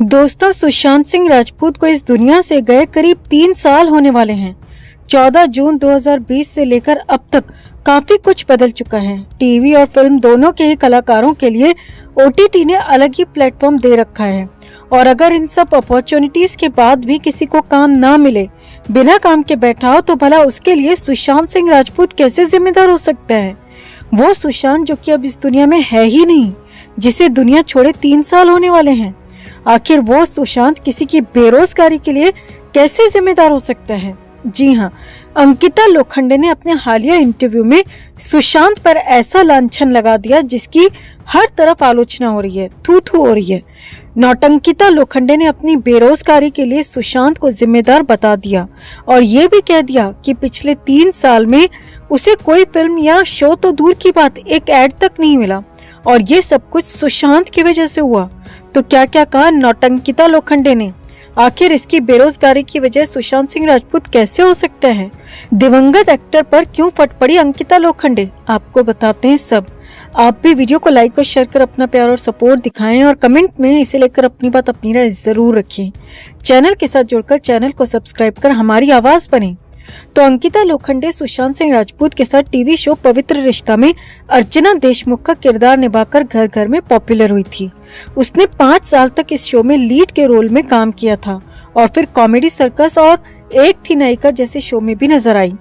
दोस्तों, सुशांत सिंह राजपूत को इस दुनिया से गए करीब 3 साल होने वाले हैं। 14 जून 2020 से लेकर अब तक काफी कुछ बदल चुका है। टीवी और फिल्म दोनों के ही कलाकारों के लिए ओटीटी ने अलग ही प्लेटफॉर्म दे रखा है। और अगर इन सब अपॉर्चुनिटीज के बाद भी किसी को काम ना मिले, बिना काम के बैठा हो, तो भला उसके लिए सुशांत सिंह राजपूत कैसे जिम्मेदार हो सकता है? वो सुशांत जो कि अब इस दुनिया में है ही नहीं, जिसे दुनिया छोड़े 3 साल होने वाले हैं। आखिर वो सुशांत किसी की बेरोजगारी के लिए कैसे जिम्मेदार हो सकता है? जी हाँ, अंकिता लोखंडे ने अपने हालिया इंटरव्यू में सुशांत पर ऐसा लांछन लगा दिया जिसकी हर तरफ आलोचना हो रही है, थू-थू हो रही है। नौटंकिता लोखंडे ने अपनी बेरोजगारी के लिए सुशांत को जिम्मेदार बता दिया और ये भी कह दिया कि पिछले 3 साल में उसे कोई फिल्म या शो तो दूर की बात, एक ऐड तक नहीं मिला और ये सब कुछ सुशांत की वजह से हुआ। तो क्या क्या कहा नौटंकिता लोखंडे ने? आखिर इसकी बेरोजगारी की वजह सुशांत सिंह राजपूत कैसे हो सकता है? दिवंगत एक्टर पर क्यों फट पड़ी अंकिता लोखंडे? आपको बताते हैं सब। आप भी वीडियो को लाइक और शेयर कर अपना प्यार और सपोर्ट दिखाएं और कमेंट में इसे लेकर अपनी बात, अपनी राय जरूर रखें। चैनल के साथ जुड़कर चैनल को सब्सक्राइब कर हमारी आवाज बने। तो अंकिता लोखंडे सुशांत सिंह राजपूत के साथ टीवी शो पवित्र रिश्ता में अर्चना देशमुख का किरदार निभाकर घर घर में पॉपुलर हुई थी। उसने 5 साल तक इस शो में लीड के रोल में काम किया था और फिर कॉमेडी सर्कस और एक थी नायिका जैसे शो में भी नजर आई।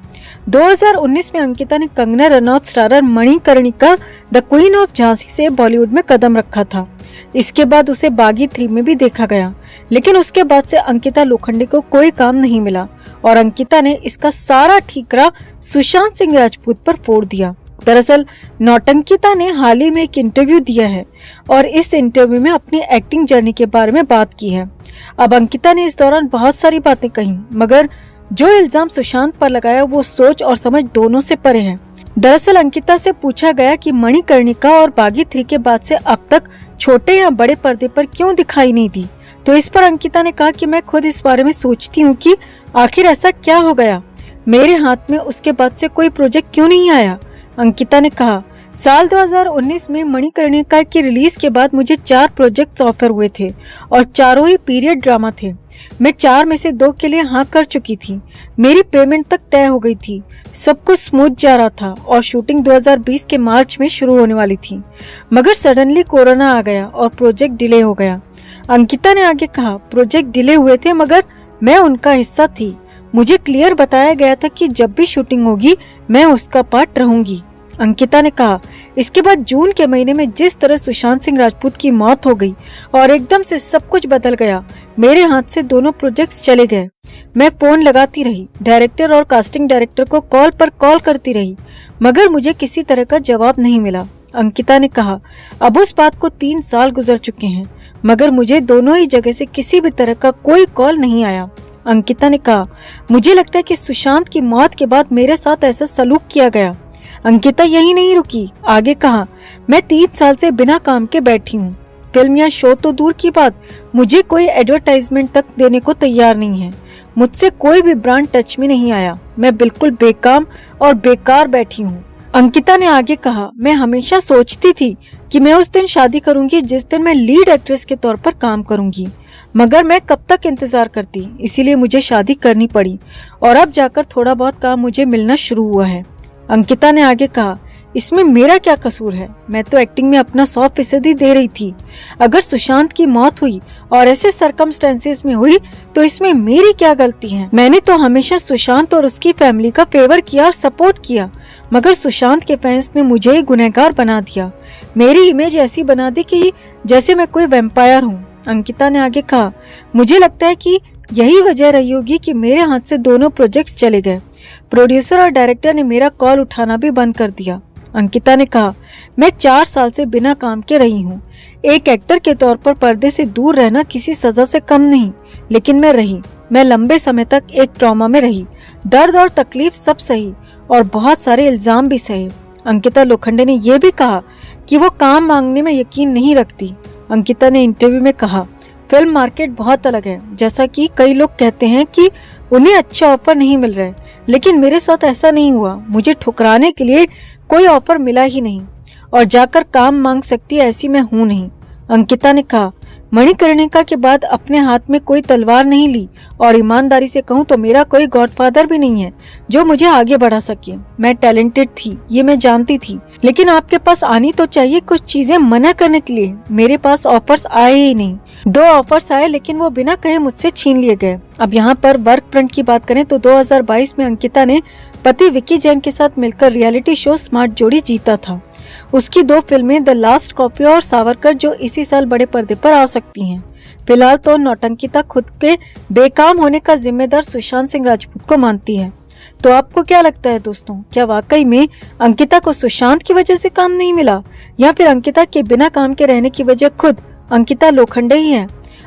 2019 में अंकिता ने Kangana Ranaut starrer Manikarnika the queen of Jhansi से बॉलीवुड में कदम रखा था। इसके बाद उसे बागी 3 में भी देखा गया, लेकिन उसके बाद से अंकिता लोखंडे को कोई काम नहीं मिला और अंकिता ने इसका सारा ठीकरा सुशांत सिंह राजपूत पर फोड़ दिया। दरअसल नौटंकिता ने हाल ही में एक इंटरव्यू दिया है और इस इंटरव्यू में अपनी एक्टिंग जर्नी के बारे में बात की है। अब अंकिता ने इस दौरान बहुत सारी बातें कही, मगर जो इल्जाम सुशांत पर लगाया वो सोच और समझ दोनों से परे है। दरअसल अंकिता से पूछा गया कि मणिकर्णिका और बागी 3 के बाद से अब तक छोटे या बड़े पर्दे पर क्यों दिखाई नहीं दी, तो इस पर अंकिता ने कहा कि मैं खुद इस बारे में सोचती हूँ कि आखिर ऐसा क्या हो गया, मेरे हाथ में उसके बाद से कोई प्रोजेक्ट क्यों नहीं आया। अंकिता ने कहा, साल 2019 में मणिकर्णिका की रिलीज के बाद मुझे 4 प्रोजेक्ट्स ऑफर हुए थे और चारों ही पीरियड ड्रामा थे। मैं 4 में से 2 के लिए हाँ कर चुकी थी। मेरी पेमेंट तक तय हो गई थी, सब कुछ स्मूथ जा रहा था और शूटिंग 2020 के मार्च में शुरू होने वाली थी, मगर सडनली कोरोना आ गया और प्रोजेक्ट डिले हो गया। अंकिता ने आगे कहा, प्रोजेक्ट डिले हुए थे मगर मैं उनका हिस्सा थी। मुझे क्लियर बताया गया था कि जब भी शूटिंग होगी मैं उसका पार्ट रहूंगी। अंकिता ने कहा, इसके बाद जून के महीने में जिस तरह सुशांत सिंह राजपूत की मौत हो गई और एकदम से सब कुछ बदल गया, मेरे हाथ से दोनों प्रोजेक्ट्स चले गए। मैं फोन लगाती रही, डायरेक्टर और कास्टिंग डायरेक्टर को कॉल पर कॉल करती रही, मगर मुझे किसी तरह का जवाब नहीं मिला। अंकिता ने कहा, अब उस बात को 3 साल गुजर चुके हैं, मगर मुझे दोनों ही जगह से किसी भी तरह का कोई कॉल नहीं आया। अंकिता ने कहा, मुझे लगता है कि सुशांत की मौत के बाद मेरे साथ ऐसा सलूक किया गया। अंकिता यही नहीं रुकी, आगे कहा, मैं 3 साल से बिना काम के बैठी हूँ। फिल्म या शो तो दूर की बात, मुझे कोई एडवर्टाइजमेंट तक देने को तैयार नहीं है। मुझसे कोई भी ब्रांड टच में नहीं आया। मैं बिल्कुल बेकाम और बेकार बैठी हूँ। अंकिता ने आगे कहा, मैं हमेशा सोचती थी कि मैं उस दिन शादी करूंगी जिस दिन मैं लीड एक्ट्रेस के तौर पर काम करूंगी, मगर मैं कब तक इंतजार करती, इसीलिए मुझे शादी करनी पड़ी और अब जाकर थोड़ा बहुत काम मुझे मिलना शुरू हुआ है। अंकिता ने आगे कहा, इसमें मेरा क्या कसूर है? मैं तो एक्टिंग में अपना 100% दे रही थी। अगर सुशांत की मौत हुई और ऐसे सर्कमस्टेंसेस में हुई तो इसमें मेरी क्या गलती है? मैंने तो हमेशा सुशांत और उसकी फैमिली का फेवर किया और सपोर्ट किया, मगर सुशांत के फैंस ने मुझे ही गुनहगार बना दिया। मेरी इमेज ऐसी बना दी कि जैसे मैं कोई वैम्पायर हूँ। अंकिता ने आगे कहा, मुझे लगता है कि यही वजह रही होगी कि मेरे हाथ से दोनों प्रोजेक्ट्स चले गए। प्रोड्यूसर और डायरेक्टर ने मेरा कॉल उठाना भी बंद कर दिया। अंकिता ने कहा, मैं 4 साल से बिना काम के रही हूँ। एक एक्टर के तौर पर पर्दे से दूर रहना किसी सजा से कम नहीं, लेकिन मैं रही। मैं लंबे समय तक एक ट्रॉमा में रही, दर्द और तकलीफ सब सही और बहुत सारे इल्जाम भी सहे। अंकिता लोखंडे ने यह भी कहा कि वो काम मांगने में यकीन नहीं रखती। अंकिता ने इंटरव्यू में कहा, फिल्म मार्केट बहुत अलग है। जैसा कि कई लोग कहते हैं कि उन्हें अच्छा ऑफर नहीं मिल रहा है, लेकिन मेरे साथ ऐसा नहीं हुआ। मुझे ठुकराने के लिए कोई ऑफर मिला ही नहीं और जाकर काम मांग सकती ऐसी मैं हूँ नहीं। अंकिता ने कहा, मणिकर्णिका के बाद अपने हाथ में कोई तलवार नहीं ली और ईमानदारी से कहूँ तो मेरा कोई गॉडफादर भी नहीं है जो मुझे आगे बढ़ा सके। मैं टैलेंटेड थी, ये मैं जानती थी, लेकिन आपके पास आनी तो चाहिए कुछ चीजें मना करने के लिए। मेरे पास ऑफर्स आए ही नहीं। 2 ऑफर्स आए लेकिन वो बिना कहे मुझसे छीन लिए गए। अब यहाँ पर वर्क फ्रंट की बात करें तो 2022 में अंकिता ने पति विक्की जैन के साथ मिलकर रियलिटी शो स्मार्ट जोड़ी जीता था। उसकी 2 फिल्में द लास्ट कॉफी और सावरकर जो इसी साल बड़े पर्दे पर आ सकती हैं। फिलहाल तो नौटंकिता खुद के बेकाम होने का जिम्मेदार सुशांत सिंह राजपूत को मानती है। तो आपको क्या लगता है दोस्तों, क्या वाकई में अंकिता को सुशांत की वजह से काम नहीं मिला या फिर अंकिता के बिना काम के रहने की वजह खुद अंकिता लोखंडे ही है?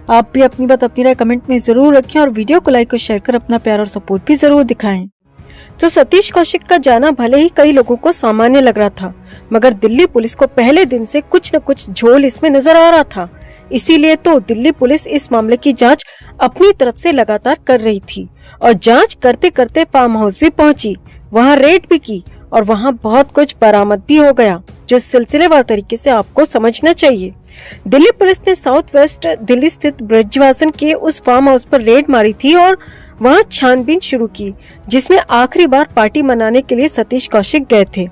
आप भी अपनी बात अपनी राय कमेंट में जरूर रखें और वीडियो को लाइक और शेयर कर अपना प्यार और सपोर्ट भी जरूर दिखाएं। तो सतीश कौशिक का जाना भले ही कई लोगों को सामान्य लग रहा था, मगर दिल्ली पुलिस को पहले दिन से कुछ न कुछ झोल इसमें नजर आ रहा था। इसीलिए तो दिल्ली पुलिस इस मामले की जांच अपनी तरफ से लगातार कर रही थी और जांच करते करते फार्म हाउस भी पहुंची, वहां रेड भी की और वहां बहुत कुछ बरामद भी हो गया जो सिलसिलेवार तरीके से आपको समझना चाहिए। दिल्ली पुलिस ने साउथ वेस्ट दिल्ली स्थित ब्रजवासन के उस फार्म हाउस पर रेड मारी थी और वहां छानबीन शुरू की, जिसमें आखिरी बार पार्टी मनाने के लिए सतीश कौशिक गए थे।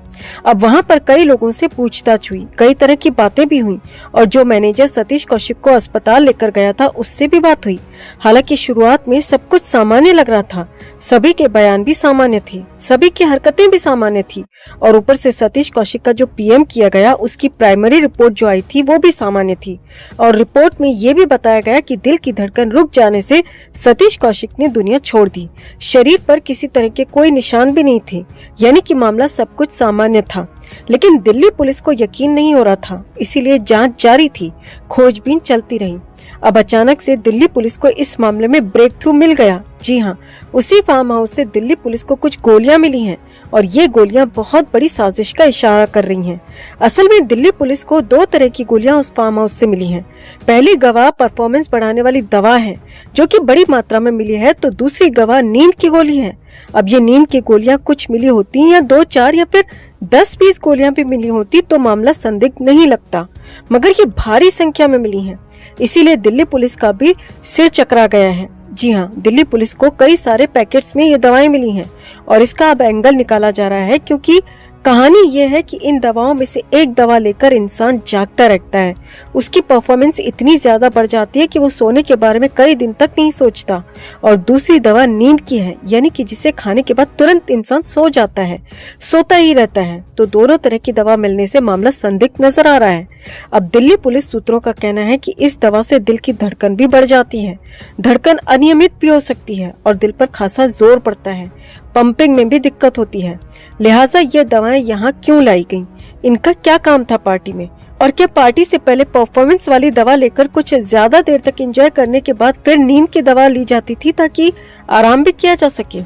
अब वहां पर कई लोगों से पूछताछ हुई, कई तरह की बातें भी हुई और जो मैनेजर सतीश कौशिक को अस्पताल लेकर गया था उससे भी बात हुई। हालांकि शुरुआत में सब कुछ सामान्य लग रहा था, सभी के बयान भी सामान्य थे, सभी की हरकतें भी सामान्य थी और ऊपर से सतीश कौशिक का जो पीएम किया गया उसकी प्राइमरी रिपोर्ट जो आई थी वो भी सामान्य थी और रिपोर्ट में ये भी बताया गया कि दिल की धड़कन रुक जाने से सतीश कौशिक ने दुनिया छोड़ दी। शरीर पर किसी तरह के कोई निशान भी नहीं थे, यानी कि मामला सब कुछ सामान्य था। लेकिन दिल्ली पुलिस को यकीन नहीं हो रहा था, इसीलिए जांच जारी थी, खोजबीन चलती रही। अब अचानक से दिल्ली पुलिस को इस मामले में ब्रेक थ्रू मिल गया। जी हाँ, उसी फार्म हाउस से दिल्ली पुलिस को कुछ गोलियां मिली हैं और ये गोलियां बहुत बड़ी साजिश का इशारा कर रही हैं। असल में दिल्ली पुलिस को 2 तरह की गोलियां उस फार्म हाउस से मिली हैं। पहली गवाह परफॉर्मेंस बढ़ाने वाली दवा है जो कि बड़ी मात्रा में मिली है, तो दूसरी गवाह नींद की गोली है। अब ये नींद की गोलियां कुछ मिली होती या 2, 4 या फिर 10-20 गोलियां भी मिली होती तो मामला संदिग्ध नहीं लगता, मगर ये भारी संख्या में मिली हैं, इसीलिए दिल्ली पुलिस का भी सिर चकरा गया है। जी हाँ, दिल्ली पुलिस को कई सारे पैकेट्स में ये दवाएं मिली हैं और इसका अब एंगल निकाला जा रहा है, क्योंकि कहानी ये है कि इन दवाओं में से एक दवा लेकर इंसान जागता रहता है, उसकी परफॉर्मेंस इतनी ज्यादा बढ़ जाती है कि वो सोने के बारे में कई दिन तक नहीं सोचता, और दूसरी दवा नींद की है, यानी कि जिसे खाने के बाद तुरंत इंसान सो जाता है, सोता ही रहता है। तो दोनों तरह की दवा मिलने से मामला संदिग्ध नजर आ रहा है। अब दिल्ली पुलिस सूत्रों का कहना है कि इस दवा से दिल की धड़कन भी बढ़ जाती है, धड़कन अनियमित भी हो सकती है और दिल पर खासा जोर पड़ता है, पंपिंग में भी दिक्कत होती है। लिहाजा ये दवाएं यहाँ क्यों लाई गईं? इनका क्या काम था पार्टी में? और क्या पार्टी से पहले परफॉर्मेंस वाली दवा लेकर कुछ ज्यादा देर तक एंजॉय करने के बाद फिर नींद की दवा ली जाती थी ताकि आराम भी किया जा सके?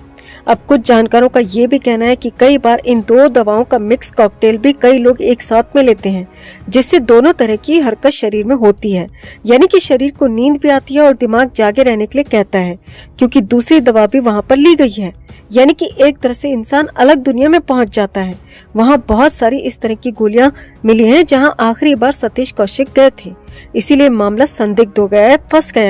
अब कुछ जानकारों का ये भी कहना है कि कई बार इन 2 दवाओं का मिक्स कॉकटेल भी कई लोग एक साथ में लेते हैं, जिससे दोनों तरह की हरकत शरीर में होती है, यानी कि शरीर को नींद भी आती है और दिमाग जागे रहने के लिए कहता है, क्योंकि दूसरी दवा भी वहाँ पर ली गई है, यानी कि एक तरह से इंसान अलग दुनिया में पहुंच जाता है। वहाँ बहुत सारी इस तरह की गोलियां मिली हैं जहाँ आखिरी बार सतीश कौशिक गए थे, इसीलिए मामला संदिग्ध हो गया है, फंस गया है।